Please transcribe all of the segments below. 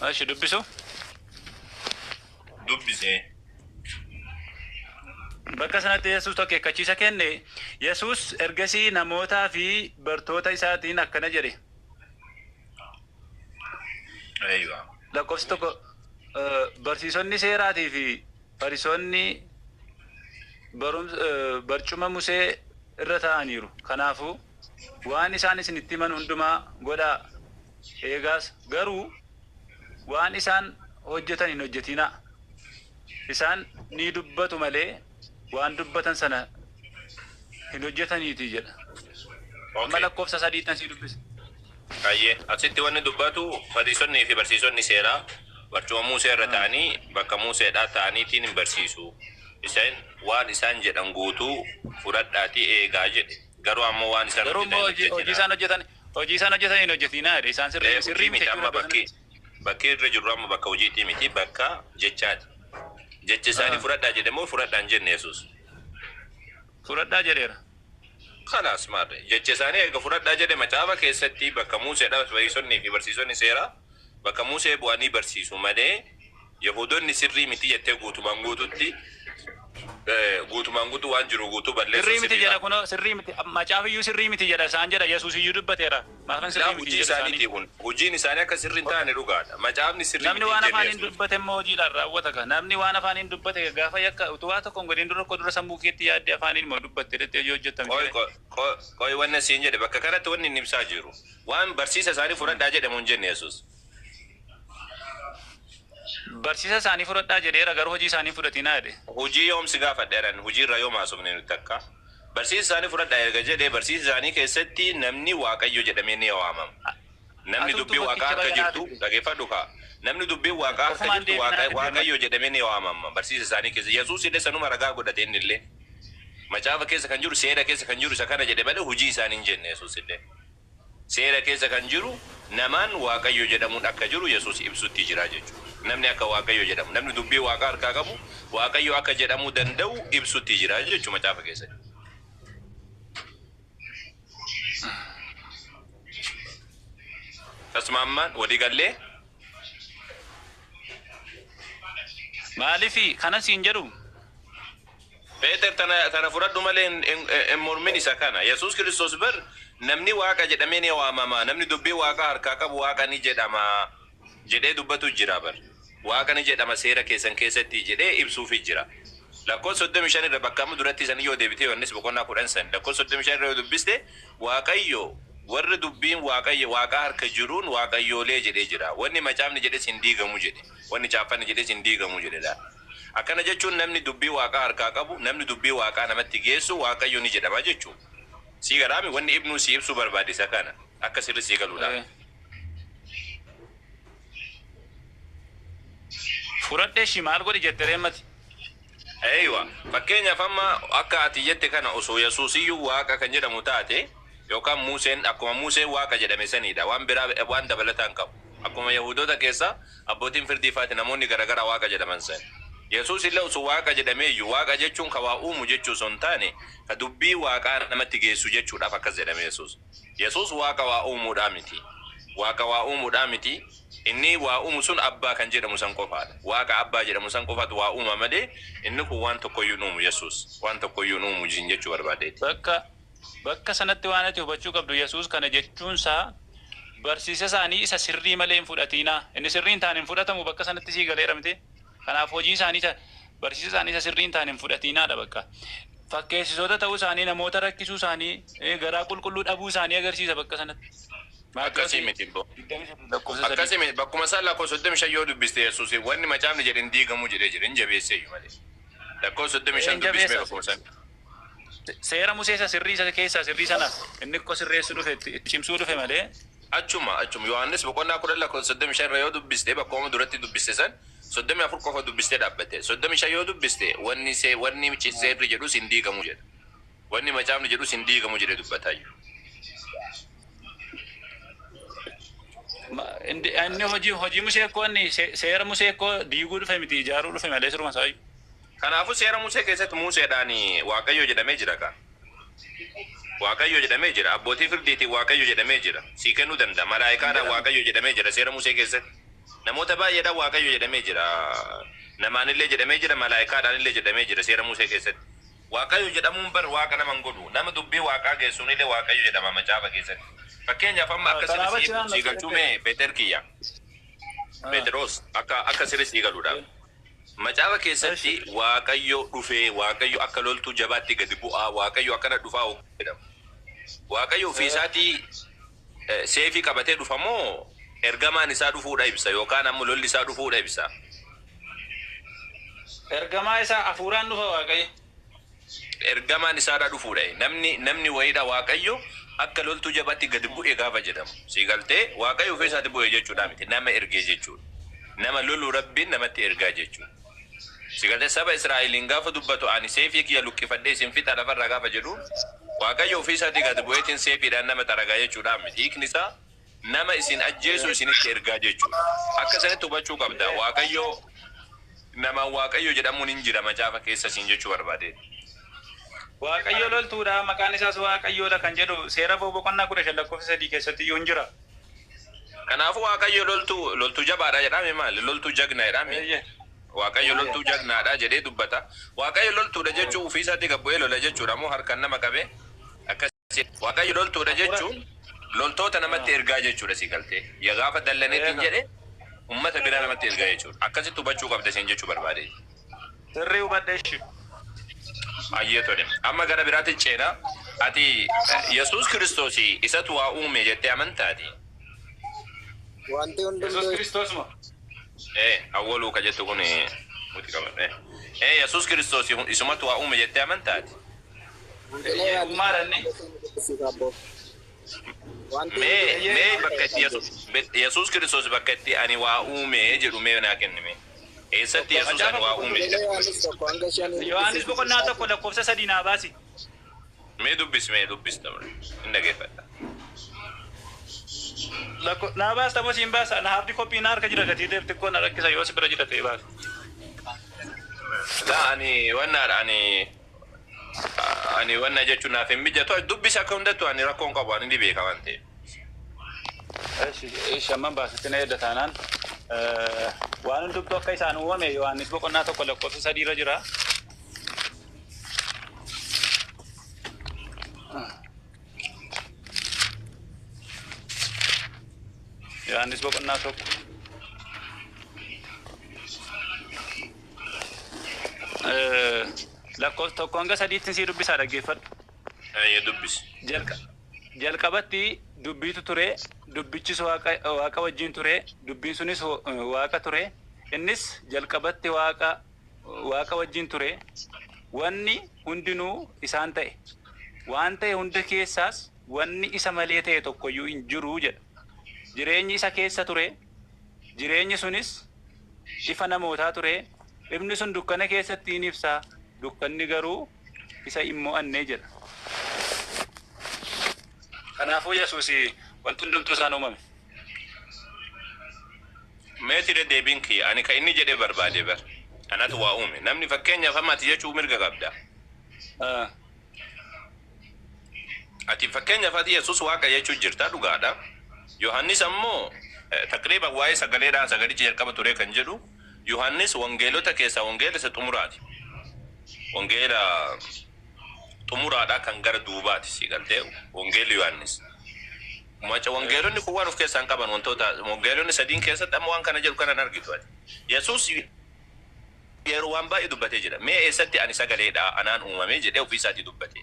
Ashi dubbisu. Dubbise. Bakka sanatti Yesuus tokkeeffachiisa kenne. Yesuus ergasii namootaa fi bartoota isaatiin akkana jedhe. Aywa. Lakkoofsi tokko barsiisonni seeraatii fi fariisonni barcuma Musee irra taa'aniiru. Kanaafuu waan isaan isinitti himan hundumaa godhaa. Eegaas garuu waan isaan hojjetan hin hojjetinaa. Isaan ni dubbatu malee waan dubbatan sana hin hojjetaniiti jedha. Amma lakkoofsa sadiitan si dubbise. Kayyee asitti wanni dubbatu fariisonnii fi barsiisonni seeraa barcuma Musee irra ta'anii bakka Museedhaa ta'aniitiin hin barsiisu. Isaan waan isaan jedhan guutuu fudhadhaatii eegaa jedhe. Garuu ammoo waan isaan hojii isaan hojjetan hin hojjetinaa. Isaan sirrii miti amma bakki irra jirru amma bakka hojiitii miti bakka jechaati. Jecha isaanii fudhadhaa jedhe moo fudhadhaa hin jenne Yesuus? Fudhadhaa jedheera. Kanaas maarre jecha isaanii eega fudhadhaa jedhe macaafa keessatti bakka Museedhaa fariisonnii fi barsiisonni seeraa bakka Musee bu'anii barsiisu malee Yahudoonni sirrii miti jettee guutumaan guutuu waan jiru guutuu balleessu. Sirrii miti jedha kunoo sirrii miti macaafiyyuu sirrii miti jedha isaan jedha Yesuus iyyuu dubbateera. Maafan sirrii miti isaaniiti kun hojiin isaanii akka sirrii hin taane dhugaadha. Macaafni sirrii miti. Namni waan afaaniin dubbate immoo hojiidhaan raawwata ka. Namni waan afaaniin dubbate gaafa yakka utuwaa tokkoon godhin dura sammuu keetti yaadde afaaniin immoo dubbatte jettee yoo hojjetan. Qoy wanna siin jedhe bakka kanatti wanni inni ibsaa jiru. Waan barsiisa isaanii fudhadhaa jedhamu hin jenne Yesuus. Barsiisa isaanii fudhadhaa jedheera garuu hojii isaanii fudhatinaa jedhe. Hojii yoomsi gaafadheeran hojii irra yoo maasofne nuti akka. Barsiisa isaanii fudhadhaa erga jedhee barsiisa isaanii keessatti namni Waaqayyo jedhamee ni waamama. Namni dubbii Waaqaa akka jirtu dhageeffadhu kaa. Namni dubbii Waaqaa akka jirtu Waaqayyo jedhamee ni waamama. Barsiisa isaanii keessa Yesuus illee sanuma ragaa godhate inni illee. Macaafa keessa kan jiru seera keessa kan jiru isa kana jedhe malee hojii isaanii hin jenne Yesuus illee. Seera keessa kan jiru namaan Waaqayyo jedhamuun akka jiru Yesuus ibsutti jira jechuudha. Namni akka Waaqayyo jedhamu namni dubbii Waaqaa harkaa qabu Waaqayyo akka jedhamu danda'u ibsutti jira jechuudha macaafa keessatti. Tasmaamaan walii gallee maaliifi kana siin jedhu Peter tana fudhadhu malee mormin isa kana Yesuus Kiristoos bar namni Waaqa jedhamee ni waamama namni dubbii Waaqaa harkaa qabu Waaqa ni jedhama jedhee dubbatu jira bar Waaqa ni jedhama seera keessan keessatti jedhee ibsuufi jira. Lakkoofsa 35 irra bakka amma duratti san yoo deebitee wannis boqonnaa 10 san lakkoofsa 35 irra yoo dubbiste Waaqayyo warri dubbiin Waaqayyo Waaqa harka jiruun Waaqayyoolee jedhee jira. Wanni macaafni jedhes hin diigamu jedhe. Wanni caaffanni jedhes hin diigamu jedhedha. Akkana jechuun namni dubbii Waaqaa harkaa qabu namni dubbii Waaqaa namatti geessu Waaqayyo ni jedhama jechuudha. Si garaami wanni ibnu si ibsu barbaadisa kana akka sirri si galuudha. Fudhadhee shimaal godhi jettee mati. Aywa fakkeenyaaf amma akka ati jette kana osoo Yesuusiyyuu Waaqa kan jedhamu taate yookaan Museen akkuma Museen Waaqa jedhame sanidha waan biraa waan dabalataan qabu. Akkuma Yahudoota keessa abbootiin firdii faati namoonni garagara Waaqa jedhaman san. Yesuus illee osoo Waaqa jedhameeyyuu Waaqa jechuun ka waa uumu jechuu osoo hin taane ka dubbii Waaqaa namatti geessu jechuudhaaf akkas jedhame Yesuus. Yesuus Waaqa waa uumuudhaa miti. Waaqa waa uumuudhaa miti. Inni waa uumu sun abbaa kan jedhamu san qofaadha. Waaqa abbaa jedhamu san qofaatu waa uuma malee inni kun waan tokkoyyuu uumu Yesuus. Waan tokkoyyuu uumu jechuu barbaadeeti. Bakka sanatti waan ati hubachuu qabdu Yesuus kana jechuunsaa barsiisa isaanii isa sirrii malee hin fudhatinaa. Inni sirriin taane hin fudhatamu bakka sanatti sii galeera miti. Kanaaf hojii isaanii barsiisa isaanii isa sirriin taane hin fudhatinaadha bakka. Fakkeessisoota ta'uu isaanii namoota rakkisuu isaanii garaa qulqulluu dhabuu isaanii agarsiisa bakka sanatti. Akkasii miti boo. Akkasii miti bakkuma isaan lakkoofsa 35 yoo dubbiste Yesuus wanni macaafni jedhe hin diigamu jedhee jira hin jabeesseeyyuu malee. Lakkoofsa 35 dubbismee lakkoofsan. Seera Musee isa sirrii isa keessaa sirrii sana inni akka sirreessu dhufe itti cimsuu dhufe malee. Achuma Yohaannis boqonnaa 10 lakkoofsa 35 irra yoo dubbiste bakkuma duratti dubbiste san 34 qofa dubbistee dhaabbate 35 yoo dubbiste wanni seerri jedhus hin diigamu jedha. Wanni macaafni jedhus hin diigamu jedhee dubbataayyuu. Inni hojii Musee koo inni seera Musee koo diiguu dhufe miti ijaaruu dhufe malee siruma isaayyuu. Kanaafuu seera Musee keessatti Museedhaan Waaqayyo jedhamee jira ka. Waaqayyo jedhamee jira abbootii firdiitiin Waaqayyo jedhamee jira. Si kennuu danda'a malaayikaadhaan Waaqayyo jedhamee jira seera Musee keessatti. namoota baay'eedha waaqayyo jedhamee jira namaanillee jedhamee jira malaayikaadhaanillee jedhamee jira seera Musee keessatti waaqayyo jedhamuun bar waaqa nama godhu nama dubbii waaqaa geessuunillee waaqayyo jedhama macaafa keessatti fakkeenyaaf amma akka sirrii galchuumee Peeter kiyya Petros akka sirrii galuudhaaf macaafa keessatti waaqayyo dhufee waaqayyo akka loltuu jabaatti gadi bu'aa waaqayyo akkana dhufaa jedhama waaqayyo ofii isaatii seefii qabatee dhufamoo ergamaan isaa dhufuudha ibsa yookaan ammoo lolli isaa dhufuudha ibsa. Ergamaa isaa afuuraan dhufa waaqayyo. Ergamaan isaa dhufuudha namni wayiidha waaqayyo akka loltuu jabaatti gadi bu'ee gaafa jedhamu siigaltee waaqayyo ofii isaatti bu'ee jechuudha miti nama ergee jechuudha nama loluu rabbiin namatti ergaa jechuudha. Siigaltee saba Israa'eliin gaafa dubbatu ani seefii kiyya luqqifadhee isin fixa lafarraa gaafa jedhu waaqayyo ofii isaatti gadi bu'eetiin seefiidhaan nama xaragaa jechuudha miti hiikni isaa nama isin ajjeesu isinitti ergaa jechuudha. Akka sanatti hubachuu qabda waaqayyo nama waaqayyo jedhamuun hin jira macaafa keessa siin jechuu barbaade. Waaqayyo loltuudha maqaan isaas waaqayyoodha kan jedhu seera boqonnaa 15 keessatti iyyuu hin jira. Kanaafuu waaqayyo loltuu jabaadha jedhame maali loltuu jagna jedhame. Waaqayyo loltuu jagnaadha jedhee dubbata. Waaqayyo loltuudha jechuun ofii isaatti gabbu'ee lola jechuudha moo harkaan nama qabee akkasii waaqayyo loltuudha jechuun loltoota namatti ergaa jechuudha siigaltee yaa gaafa dallaneetiin jedhe ummata biraa namatti ergaa jechuudha akkasitti hubachuu qabda siin jechuu barbaade. Sirrii hubadheeshi. Ayyeetodhe amma gara biraatti ceena ati Yesuus Kiristoos isatu waa uume jettee amantaati. Wanti hundumtuu Yesuus Kiristoos moo? Awwaluu ka jettu kun muti qabadhe. Yesuus Kiristoos isumatu waa uume jettee amantaati. Uummaadhaani. Mee bakka itti Yesuus Kiristoos bakka itti ani waa uume jedhu mee naa kennime. Eessatti Yesuus ani waa uume jedhu. Yohaanis boqonnaa 1 lakkoofsa 3 naa baasi. Mee dubbis tamre. Hin dhageeffadha. Naa baas tamoo siin baasa na hardi koppii na harka jira gatii deemte koo na rakkisa yoo si bira jira ta'e baasa. Ani wanna jechuun naaf hin mijatu dubbisa akka hundattu ani rakkoon qabu ani ni beeka waan ta'eef. Shamman baasitti na edda taanaan waan hundumtuu akka isaan uumame Yohaanis boqonnaa 1 lakkoofsa 3 irra jira. Yohaanis boqonnaa 1 lakkoofsa 1 hanga 3tti si dubbisaa dhaggeeffadhu. Dubbis. Jalqabatti dubbiitu ture, dubbichis waaqa wajjin ture, dubbiin sunis waaqa ture. Innis jalqabatti waaqa wajjin ture. Wanni hundinuu isaan ta'e. Waan ta'e hunda keessaas wanni isa malee ta'e tokkoyyuu hin jiru jedha. Jireenyi isa keessa ture. Jireenyi sunis ifa namootaa ture. Ifni sun dukkana keessatti hin ibsa. Dukkanni garuu isa hin mo'anne jedha. Kanaafuu Yesuus wanti hundumtuu isaan uumame. Meeti deddeebiin kiyya ani kan inni jedhee barbaade bar. Anatu waa uume. Namni fakkeenyaaf amma ati jechuu mirga qabda. Ati fakkeenyaaf ati Yesuus waaqa jechuu jirta dhugaadha. Yohaannis ammoo taqriiban waa'ee sagaleedhaan sagalichi jalqaba ture kan jedhu Yohaannis wangeelota keessaa wangeela isa xumuraati. Wangeela xumuraadhaa kan gara duubaati siigaltee wangeelli Yohaannis. Maca wangeelonni kun waan of keessaan qaban wantoota wangeelonni sadiin keessatti amma waan kana jedhu kanan argitu ati. Yesuus yeroo waan baay'ee dubbatee jira. Mee eessatti ani sagaleedhaa anaan uumamee jedhee ofii isaatii dubbate.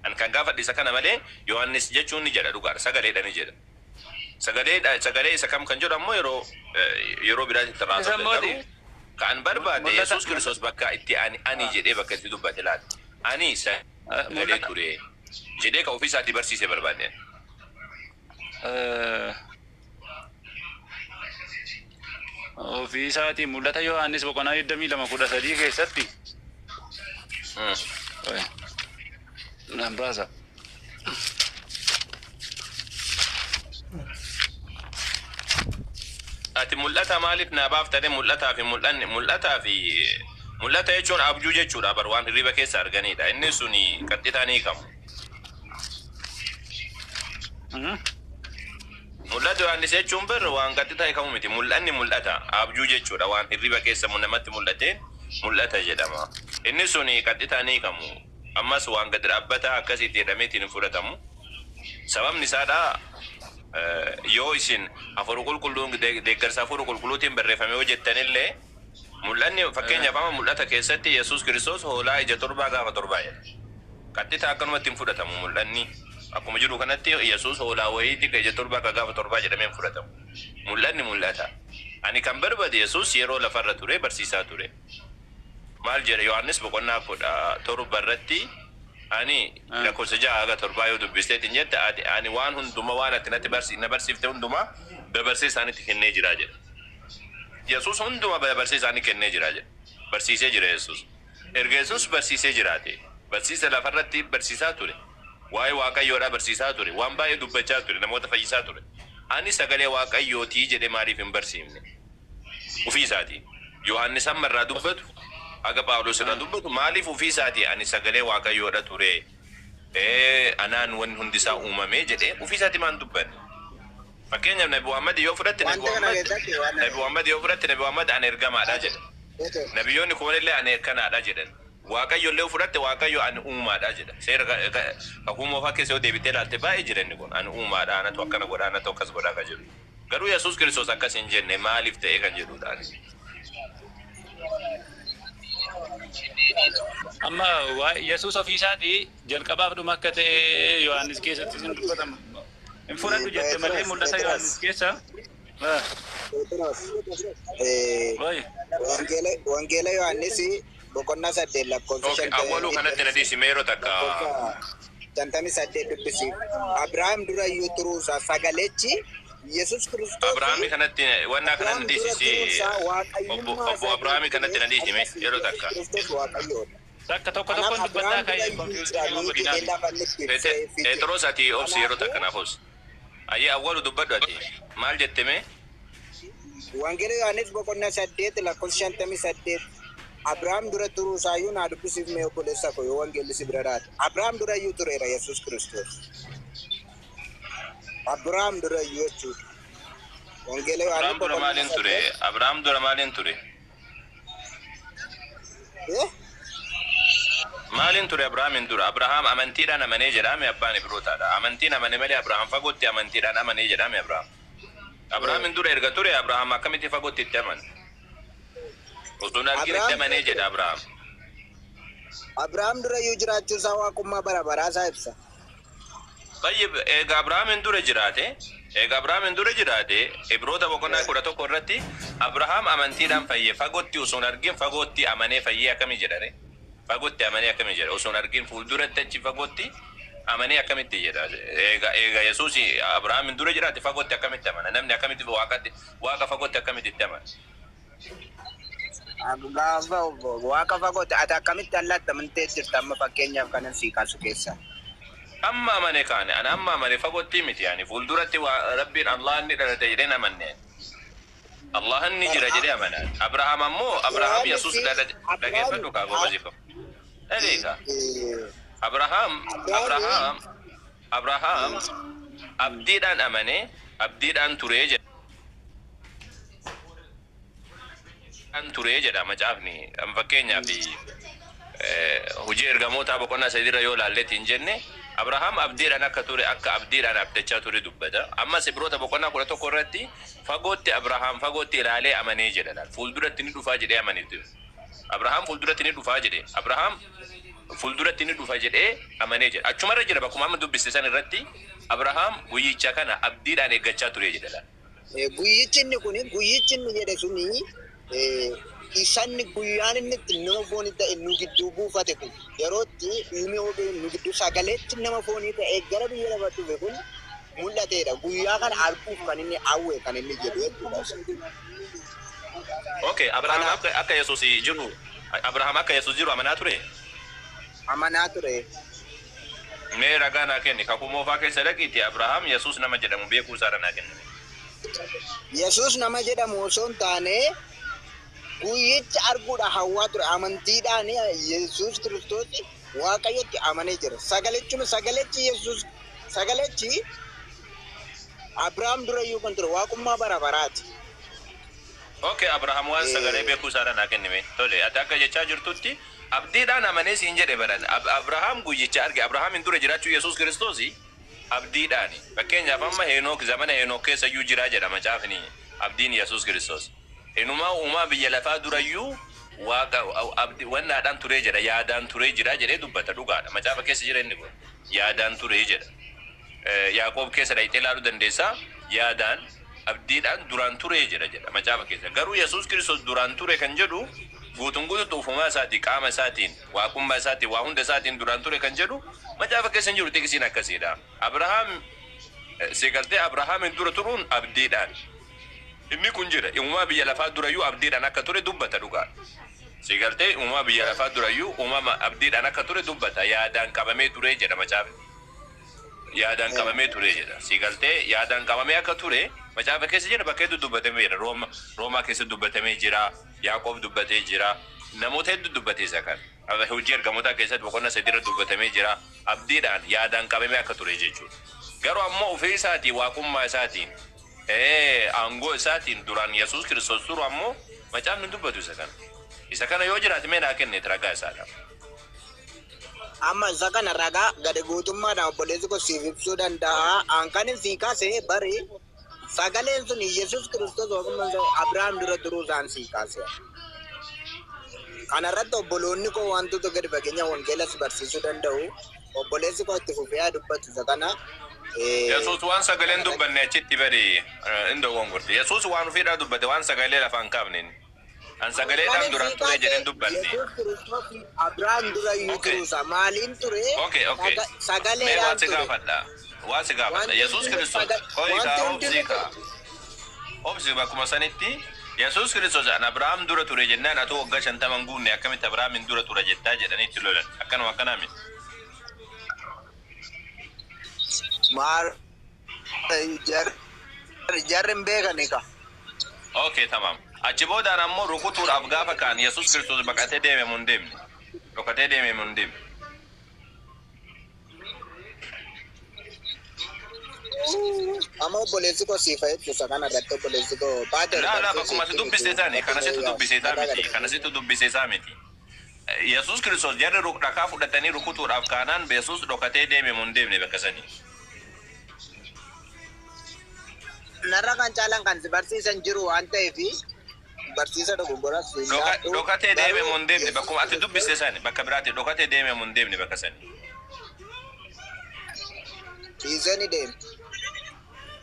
An kan gaafadhe isa kana malee Yohaannis jechuun ni jedha dhugaadha sagaleedha ni jedha. Sagalee isa kam kan jedhu ammoo yeroo biraatti itti raasuu garuu kan barbaade Yesuus Kiristoos bakka itti ani jedhee bakka itti dubbate laata. Ani sagalee ture jedhee ka ofii isaatii barsiisee barbaade. Ofii isaatii mul'ata Yohaannis boqonnaa 22:13 keessatti. Nambaasa. Ati mul'ata maaliif naa baaftanii mul'ataa fi mul'ata jechuun abjuu jechuudha bar waan hirriba keessa arganidha. Inni suni qaxxitaan hiikamu. mul'atu Yohaannis jechuun bir waan qaxxitaa hiikamu miti. Mul'anni mul'ata. Abjuu jechuudha waan hirriba keessa namatti mul'ateen mul'ata jedhama. Inni suni qaxxitaa ni hiikamu. Ammas waan gadi dhaabbata akkasitti jedhameetiin hin fudhatamu. Sababni isaadha yoo isin afur qulqulluun deeggarsa afur qulqulluutiin barreeffame yoo jettanillee mul'anni fakkeenyaaf amma mul'ata keessatti Yesuus Kiristoos hoolaa ija torbaa gaafa torbaa jedha. Qaxxitaa akkanumatti hin fudhatamu mul'anni. Akkuma jiru kanatti Yesuus hoolaa wayiitti ija torbaa gaafa torbaa jedhamee hin fudhatamu. Mul'anni mul'ata. Ani kan barbaade Yesuus yeroo lafarra ture barsiisaa ture. Maal jedha Yohaannis boqonnaa 17 irratti ani lakkoofsa 6 haga 7 yoo dubbisteetiin jette ani waan hunduma waan ati natti barsiifte hunduma dabarsee isaanitti kennee jira jedha. Yesuus hunduma dabarsee isaanii kennee jira jedha. Barsiisee jira Yesuus. Erga Yesuus barsiisee jiraate barsiisa lafarratti barsiisaa ture. Waa'ee Waaqayyoodhaa barsiisaa ture. Waan baay'ee dubbachaa ture. Namoota fayyisaa ture. Ani sagalee Waaqayyootii jedhee maaliif hin barsiifne? Ufii isaati. Yohaannis amma irraa dubbatu aga Phaawulos irraa dubbatu maaliif ufii isaati ani sagalee Waaqayyoodha ture. Anaan wanni hundi isaa uumamee jedhee ufii isaati maan dubbanne. Fakkeenyaaf Nabi Muhammad yoo fudhatte Nabi Muhammad ani ergamaadha jedha. Nabiyyoonni kunnillee ani akkanaadha jedhan. Waaqayyo illee fudhatte Waaqayyo ani uumaadha jedha. Seera kakuma ofaa keessa yoo deebitee ilaalte baay'ee jireenya kun ani uumaadha anatu akkana godha anatu akkas godha kan jedhu. Garuu Yesuus Kiristoos akkas hin jenne maaliif ta'e kan jedhudha. Amma Yesuus ofii isaatii jalqabaaf dhuma akka ta'e Yohaannis keessatti sin dubbatama. Hin fudhadhu jette malee mul'ata Yohaannis keessa. Wangeela Yohaannis boqonnaa 8 lakkoofsa 5. Awwaaluu kanatti na dhiisimeeroo takka. 58 dubbisi. Abrahaam dura iyyuu turuusaa sagalechi Yesuus Kiristoos. Abrahaam kanatti wanna kana dhiisisi. Obbo Abrahaam kanatti na dhiisime yeroo takka. Takka tokko dubbataa ka'ee kompiitarri yoo godinaa. Peteroos ati obsi yeroo takka naaf obsi. Ayyee awwaalu dubbadhu ati maal jetteme? Wangeela Yohaannis boqonnaa 8 lakkoofsa 58. Abrahaam dura turuusaa iyyuu naa dubbisiifne obboleessa koo yoo wangeelli si bira dhaate. Abrahaam dura iyyuu tureera Yesuus Kiristoos. Abrahaam dura iyyuu jechuudha. Wangeela Yohaannis dura maaliin ture? Abrahaam dura maaliin ture? Maalin ture Abrahaamin dura? Abrahaam amantiidhaan amanee jedhame abbaan Ibrootaadha. Amantiin amane malee Abrahaam fagootti amantiidhaan amanee jedhame Abrahaam. Abrahaamin dura erga ture Abrahaam akkamitti fagootti itti amane? Utuun argin itti amanee jedha Abrahaam. Abrahaam dura iyyuu jiraachuu isaa waaqummaa bara baraa isaa ibsa. Tayyib eega Abrahaamin dura jiraate Ibroota boqonnaa 11 irratti Abrahaam amantiidhaan fayyee fagootti utuun argin fagootti amanee fayyee akkamii jedhare? Fagootti amanee akkamii jedha? Utuun argin fuulduratti achi fagootti amanee akkamitti jedha? Eega Yesuus Abrahaamin dura jiraate fagootti akkamitti amana? Namni akkamitti waaqa fagootti akkamitti itti amana? Waaqa fagootti ati akkamitti allaatti amantee jirta amma fakkeenyaaf kanan sii kaasu keessa. Amma amane kaane ana amma amane fagootti miti yaani fuulduratti Rabbiin Allah inni dhalate jedhee amane. Allah inni jira jedhee amana. Abrahaam ammoo Abrahaam Yesuus dhageeffatu kaa gobazifa. Eega Abrahaam abdiidhaan amane abdiidhaan turee jedha macaafni fakkeenyaaf hojii ergamoota boqonnaa 3 yoo laalleetiin jenne Abrahaam abdiidhaan akka ture akka abdiidhaan abdachaa ture dubbata. Ammas Ibroota boqonnaa 11 irratti fagootti Abrahaam fagootti ilaalee amanee jedha. Fuulduratti ni dhufaa jedhee amanee. Abrahaam fuulduratti ni dhufaa jedhee. Abrahaam fuulduratti ni dhufa jedhee amanee jedha. Achumarra jira bakkuma amma dubbiste san irratti Abrahaam guyyicha kana abdiidhaan eeggachaa ture jedha. Guyyichi inni jedhe suni isanni guyyaan inni itti nama foonii ta'e nu gidduu buufate kun yerootti inni hojii nu gidduu sagaleetti nama foonii ta'e gara biyya lafa dhufe kun mul'ateedha. Guyyaa kana arguuf kan inni hawwe kan inni jedhu jechuudha. Okay, Abrahaam akka Yesuus jiru Abrahaam akka Yesuus jiru amanaa ture? Amanaa ture. Mee ragaa naa kenni kakuma ofaa keessa dhaqiitti Abrahaam Yesuus nama jedhamu beekuu isaadha naa kenni. Yesuus nama jedhamu osoo hin taane guyyicha arguudha hawwaa ture amantiidhaan Yesuus Kiristoos Waaqayyotti amanee jira. Sagalechi Yesuus sagalechi Abrahaam dura iyyuu kan ture waaqummaa bara baraati. Okay, Abrahaam waan sagalee beekuu isaadha naa kennime. Tole, ati akka jechaa jirtutti abdiidhaan amanee siin jedhe baran. Abrahaam guyyicha arge. Abrahaamin dura jiraachuu Yesuus Kiristoosi abdiidhaani. Fakkeenyaaf amma Henook zamana Henook keessa iyyuu jiraa jedha macaafni abdiin Yesuus Kiristoos. Enumaa uumaa biyya lafaa durayyuu waaqa abdi wannaadhaan turee jedha yaadaan turee jira jedhee dubbata dhugaadha. Macaafa keessa jira inni kun yaadaan turee jedha. Yaaqoob keessa dhayitee ilaaluu dandeessaa yaadaan abdiidhaan duraan turee jedha macaafa keessa. Garuu Yesuus Kiristoos duraan ture kan jedhu guutuun guutuutti ufumaa isaatii qaama isaatiin waaqummaa isaatiin waa hunda isaatiin duraan ture kan jedhu macaafa keessa hin jiru xiqqisiin akkasiidha. Abrahaam seegaltee Abrahaamin dura turuun abdiidhaan. Inni kun jira uumaa biyya lafaa durayyuu abdiidhaan akka ture dubbata dhugaadha. Seegaltee uumaa biyya lafaa durayyuu uumama abdiidhaan akka ture dubbata yaadaan qabamee ture jedha macaafni. Yaadaan qabamee ture jedha. Seegaltee yaadaan qabamee akka ture macaafa keessa jira bakka hedduu dubbatamee jira. Roomaa keessa dubbatamee jira. Yaaqoob dubbatee jira. Namoota hedduu dubbatee isa kan. Hojii ergamootaa keessatti boqonnaa sadiirra dubbatamee jira. Abdiidhaan yaadaan qabamee akka ture jechuudha. Garuu ammoo ofii isaatii waaqummaa isaatiin aangoo isaatiin duraan Yesuus Kiristoos turu ammoo macaafni dubbatu isa kana. Isa kana yoo jiraate mee naa kenne ragaa isaadha. Amma isa kana ragaa gadi guutummaadhaan obboleessi koo siif ibsuu danda'a. Aankan sii kaasee bari sagaleen sun Yesuus Kiristoos waaqummaan Abrahaam dura turuu isaan sii kaase. Kanarratti obboloonni koo wantoota gadi fageenya wangeelas barsiisuu danda'u. Obboleessi koo itti fufee dubbatu isa kana. Yesuus waan sagaleen dubbanne achitti bari indoo gongorte. Yesuus waan ofiidhaa dubbate waan sagalee lafaan kaafneen. An sagaleedhaan duraan ture jedheen dubbanne. Yesuus Kiristoos Abrahaam dura iyyuu turuusa maaliin ture? Sagaleedhaan waan si gaafadha. Waan si gaafadha. Yesuus Kiristoos obsi bakkuma sanitti Yesuus Kiristoos an Abrahaam dura ture jennaan atoo waggaa 50 guunne akkamitti Abrahaamin dura ture jettaa jedhanii itti lolan. Akkanuma akkanaa miti. Mar jarren beekani ka. Okay, tamam. Achi boodaan ammoo rukutuudhaaf gaafa kaan Yesuus Kiristoos baqatee deeme mun deemne. Dhokatee deeme mun deemne. Amma obboleessi koo siifa jechuusa kana irratti obboleessi koo baaduu. Laa bakkuma si dubbisee taane kanasitti dubbisee isaa miti. Kanasitti dubbisee isaa miti. Yesuus Kiristoos jarri dhakaa fudhatanii rukutuudhaaf kaanaan Yesuus dhokatee deeme mun deemne bakka sanii. Narra kan caalan kan si barsiisan jiru waan ta'eef barsiisa dogoggora dhokatee deeme mun deemne bakkuma ati dubbisee isaani bakka biraatti dhokatee deeme mun deemne bakka sanii. Dhiisanii deeme.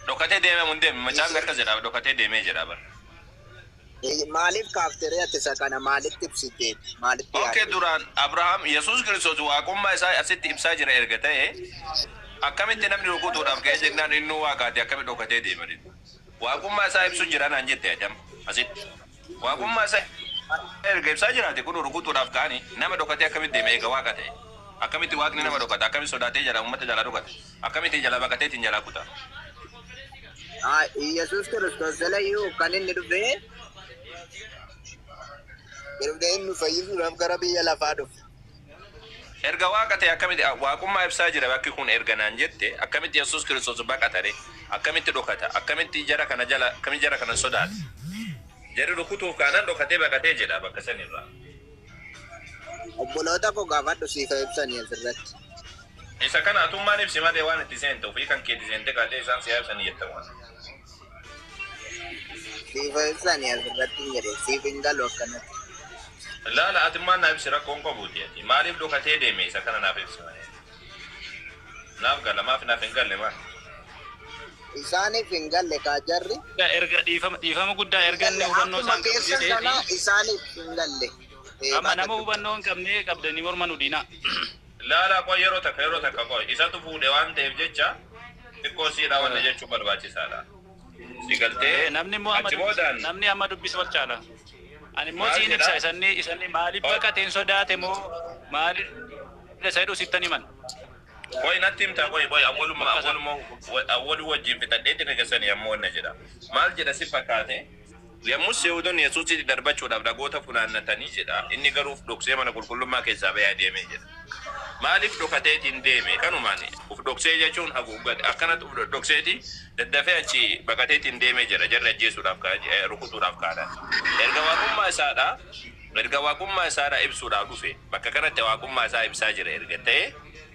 Dhokatee deeme mun deemne macaafni akkas jedha dhokatee deemee jedha bara. Maaliif kaafteree ati isa kana maalitti ibsite? Maalitti Okay, duraan Abrahaam Yesuus Kiristoos waaqummaa isaa asitti ibsaa jira erga ta'e akkamitti namni rukutuudhaaf ka'ee jennaan inni waaqaati akkamitti dhokatee deema jedhu. Waaqummaa isaa ibsu jira naan jette ajam asitti. Waaqummaa isaa erga ibsaa jiraate kun rukutuudhaaf ka'anii nama dhokatee akkamitti deema eega waaqa ta'e. Akkamitti waaqni nama dhokata akkamitti sodaatee jala uummata jala dhokata akkamitti jala baqateetiin jala kuta. Yesuus Kiristoos jalayyuu kan inni dhufee inni fayyisuudhaaf gara biyya lafaa dhufe. Erga waaqa ta'e akkamitti waaqummaa ibsaa jira bakki kun erga naan jette akkamitti Yesuus Kiristoos baqatare akkamitti dhokata akkamitti jara kana jala akkamitti jara kana sodaate. Jarri rukutuuf kaanaan dhokatee baqatee jedha bakka sanirraa. Obboloota koo gaafadhu siifa ibsanii asirratti. Isa kana atummaan ibsi malee waan itti seente ofii kan kee seente kaatee isaan siyaa ibsanii jettamu. Siifa ibsanii asirratti jedhe siifa hin galu akkanatti. Laala atummaan naaf ibsi rakkoon qabuuti ati maaliif dhokatee deeme isa kana naaf ibsi malee. Naaf gala maaf naaf hin galle maal. Isaaniif hin galle kaa jarri. Erga dhiifama guddaa erga inni hubannoo isaan qabu isaaniif hin galle. Amma nama hubannoo hin qabne qabdanii morma nu diina. Laala qoy yeroo takka qoy isatu fuudhe waan ta'eef jecha xiqqoo siidhaa wanna jechuu barbaachisaadha. Si galtee namni amma dubbisa wal caala. Ani immoo siin ibsa isanni maaliif baqateen sodaate moo maaliif isa jedhu sittani man. Qoy natti himta qoy awwaluma wajjin fitadheetti nagasanii ammoo wanna jedha. Maal jedha si fakkaate Yommus Yihuudoonni Yesuusitti darbachuudhaaf dhagoota funaannatanii jedha. Inni garuu dhoksee mana qulqullummaa keessaa ba'ee deemee jedha. Maaliif dhokateetiin deeme? Kanumaan uf dhoksee jechuun haguuggate. Akkanatti uf dhokseeti daddafee achi baqateetiin deemee jira. Jarri ajjeesuudhaaf rukutuudhaaf kaadha. Erga waaqummaa isaadha ibsuudhaaf dhufe. Bakka kanatti waaqummaa isaa ibsaa jira erga ta'e.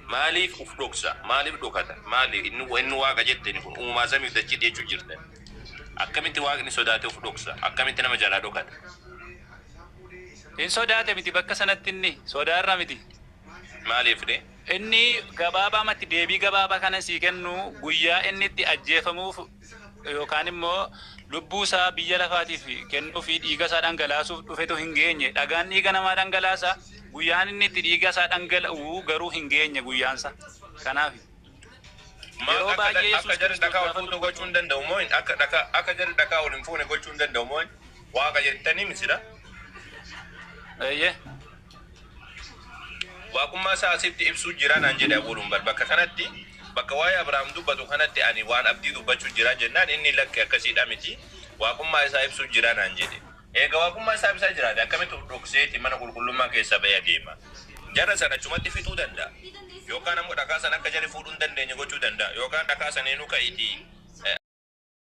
Maaliif uf dhoksa? Maaliif dhokata? Maaliif inni waaqa jetteni kun uumaa samiif dachii jechuu jirta? Akkamitti waaqni sodaate uf dhoksa? Akkamitti nama jalaa dhokata? Hin sodaate miti bakka sanatti inni sodaarra miti. Maaliif ne? Inni gabaabaamatti deebii gabaabaa kana sii kennu guyyaa inni itti ajjeefamuuf yookaan immoo lubbuu isaa biyya lafaatiif kennuu fi dhiiga isaa dhangalaasuuf dhufetu hin geenye. Dhagaan dhiiga namaa dhangalaasa guyyaan inni itti dhiiga isaa dhangala'u garuu hin geenye guyyaansa. Kanaaf yeroo baay'ee akka jarri dhakaa ol fuudhu gochuu hin danda'u moo akka jarri dhakaa ol hin fuune gochuu hin danda'u moo waaqa jettanii misira? Waaqummaa isaa asitti ibsuu jira naan jedhe Abuun bakka kanatti bakka waa'ee Abrahaam dubbatu kanatti ani waan abdii dubbachuu jira jennaan inni lakke akkasiidha miti waaqummaa isaa ibsuu jira naan jedhe. Eega waaqummaa isaa ibsaa jiraate akkamitti dhokseeti mana qulqullummaa keessa ba'ee deema? Jarra sana achumatti fixuu danda'a. Yookaan ammoo dhakaa sana akka jarri fuudhuu hin dandeenye gochuu danda'a. Yookaan dhakaa sana eenyu ka'iitii